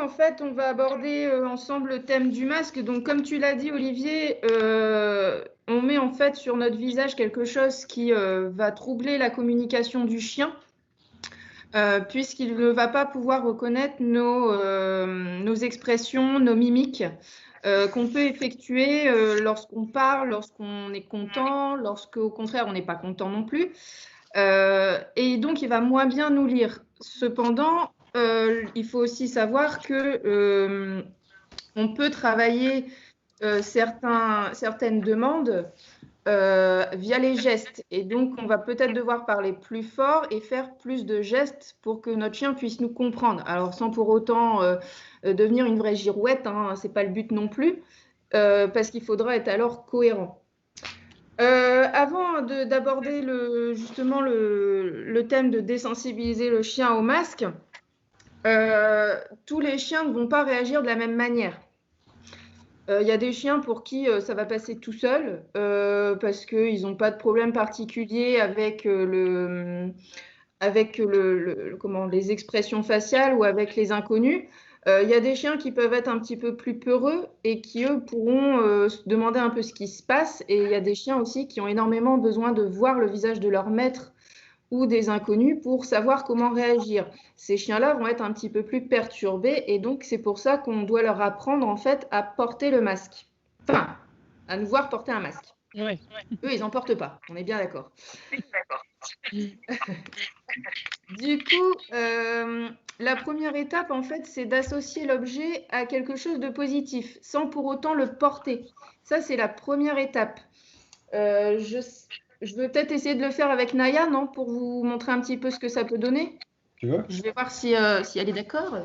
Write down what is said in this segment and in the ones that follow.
en fait, on va aborder ensemble le thème du masque. Donc, comme tu l'as dit, Olivier, on met en fait sur notre visage quelque chose qui va troubler la communication du chien, puisqu'il ne va pas pouvoir reconnaître nos expressions, nos mimiques, qu'on peut effectuer lorsqu'on parle, lorsqu'on est content, lorsqu'au contraire, on n'est pas content non plus. Et donc, il va moins bien nous lire. Cependant, il faut aussi savoir que on peut travailler certaines demandes via les gestes. Et donc, on va peut-être devoir parler plus fort et faire plus de gestes pour que notre chien puisse nous comprendre. Alors, sans pour autant devenir une vraie girouette, hein, ce n'est pas le but non plus, parce qu'il faudra être alors cohérent. Avant d'aborder justement le thème de désensibiliser le chien au masque, tous les chiens ne vont pas réagir de la même manière. Il y a des chiens pour qui ça va passer tout seul parce qu'ils n'ont pas de problème particulier avec, les expressions faciales ou avec les inconnus. Il y a des chiens qui peuvent être un petit peu plus peureux et qui, eux, pourront se demander un peu ce qui se passe. Et il y a des chiens aussi qui ont énormément besoin de voir le visage de leur maître ou des inconnus pour savoir comment réagir. Ces chiens-là vont être un petit peu plus perturbés et donc c'est pour ça qu'on doit leur apprendre en fait à porter le masque. Enfin, à nous voir porter un masque. Ouais. Eux, ils n'en portent pas, on est bien d'accord. Du coup, la première étape, en fait, c'est d'associer l'objet à quelque chose de positif, sans pour autant le porter. Ça, c'est la première étape. Je veux peut-être essayer de le faire avec Naya, non, pour vous montrer un petit peu ce que ça peut donner. Tu veux? Je vais voir si elle est d'accord.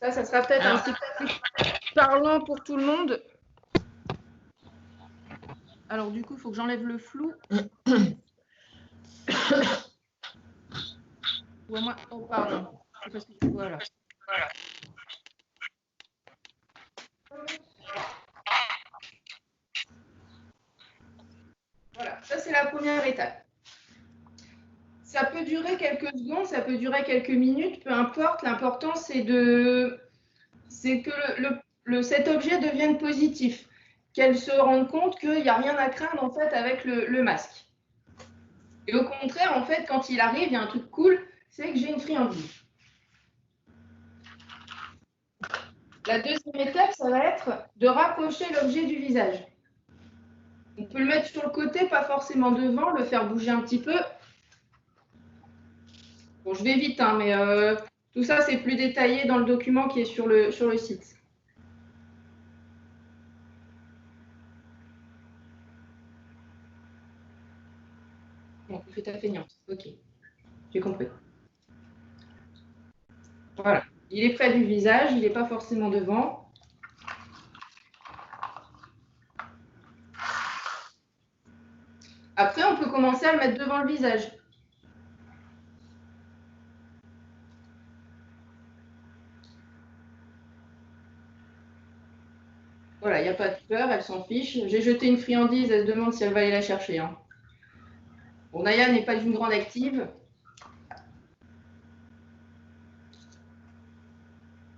Ça sera peut-être un petit peu plus parlant pour tout le monde. Alors, du coup, il faut que j'enlève le flou. Ou à moi, oh, pardon. C'est parce que voilà. Voilà, ça c'est la première étape. Ça peut durer quelques secondes, ça peut durer quelques minutes, peu importe. L'important c'est que cet objet devienne positif, qu'elle se rende compte qu'il n'y a rien à craindre en fait avec le masque. Et au contraire, en fait, quand il arrive, il y a un truc cool, c'est que j'ai une friandise. La deuxième étape, ça va être de rapprocher l'objet du visage. On peut le mettre sur le côté, pas forcément devant, le faire bouger un petit peu. Bon, je vais vite, hein, mais tout ça, c'est plus détaillé dans le document qui est sur le site. Bon, tu fais ta feignante. Ok, j'ai compris. Voilà. Il est près du visage, il n'est pas forcément devant. Après, on peut commencer à le mettre devant le visage. Voilà, il n'y a pas de peur, elle s'en fiche. J'ai jeté une friandise, elle se demande si elle va aller la chercher. Hein. Bon, Naya n'est pas une grande active.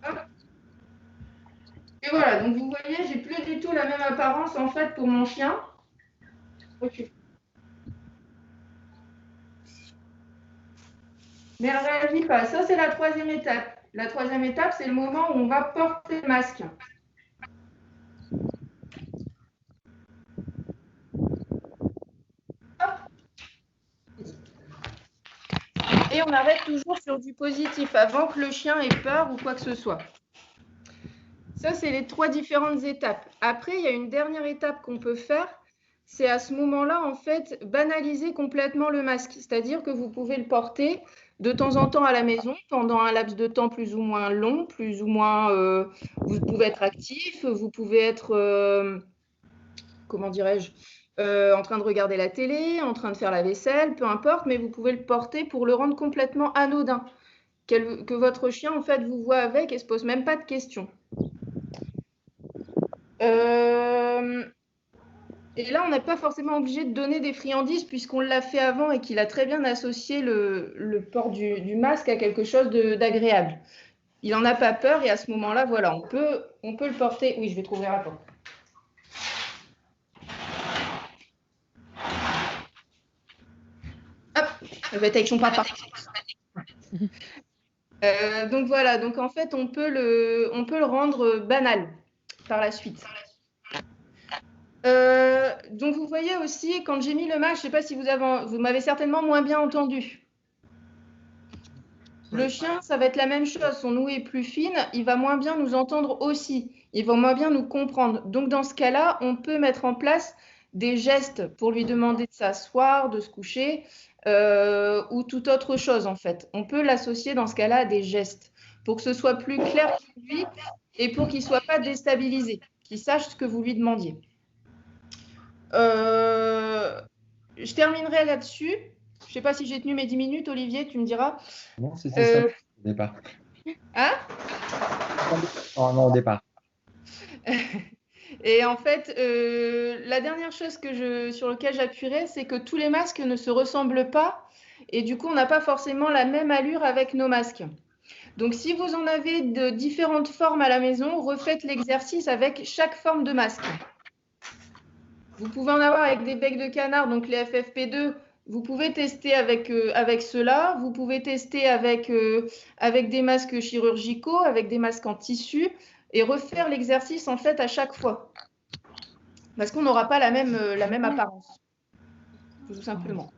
Hop. Et voilà, donc vous voyez, j'ai plus du tout la même apparence en fait pour mon chien. Okay. Mais elle ne réagit pas. Ça, c'est la troisième étape. La troisième étape, c'est le moment où on va porter le masque. Et on arrête toujours sur du positif avant que le chien ait peur ou quoi que ce soit. Ça, c'est les trois différentes étapes. Après, il y a une dernière étape qu'on peut faire. C'est à ce moment-là, en fait, banaliser complètement le masque. C'est-à-dire que vous pouvez le porter de temps en temps à la maison, pendant un laps de temps plus ou moins long, plus ou moins... vous pouvez être actif, vous pouvez être... comment dirais-je en train de regarder la télé, en train de faire la vaisselle, peu importe, mais vous pouvez le porter pour le rendre complètement anodin. Que votre chien, en fait, vous voit avec et ne se pose même pas de questions. Et là, on n'est pas forcément obligé de donner des friandises puisqu'on l'a fait avant et qu'il a très bien associé le port du masque à quelque chose d'agréable. Il n'en a pas peur et à ce moment-là, voilà, on peut le porter. Oui, je vais trouver la porte. Hop, je vais être avec son papa. Donc voilà, donc en fait, on peut le rendre banal par la suite. Donc vous voyez aussi, quand j'ai mis le masque, je ne sais pas si vous m'avez certainement moins bien entendu. Le chien, ça va être la même chose. Son ouïe est plus fine, il va moins bien nous entendre aussi. Il va moins bien nous comprendre. Donc, dans ce cas-là, on peut mettre en place des gestes pour lui demander de s'asseoir, de se coucher ou toute autre chose, en fait. On peut l'associer dans ce cas-là à des gestes pour que ce soit plus clair pour lui et pour qu'il ne soit pas déstabilisé, qu'il sache ce que vous lui demandiez. Je terminerai là-dessus. Je ne sais pas si j'ai tenu mes 10 minutes, Olivier, tu me diras. Non, c'est ça au départ. Hein? Non, au départ. Et en fait, la dernière chose sur laquelle j'appuierai, c'est que tous les masques ne se ressemblent pas et du coup, on n'a pas forcément la même allure avec nos masques. Donc, si vous en avez de différentes formes à la maison, refaites l'exercice avec chaque forme de masque. Vous pouvez en avoir avec des becs de canard, donc les FFP2. Vous pouvez tester avec ceux-là. Vous pouvez tester avec des masques chirurgicaux, avec des masques en tissu et refaire l'exercice en fait à chaque fois. Parce qu'on n'aura pas la même apparence, tout simplement.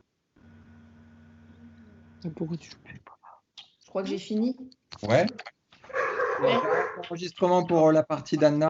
Pourquoi tu joues? Je crois que j'ai fini. Ouais. Enregistrement pour la partie d'Anna.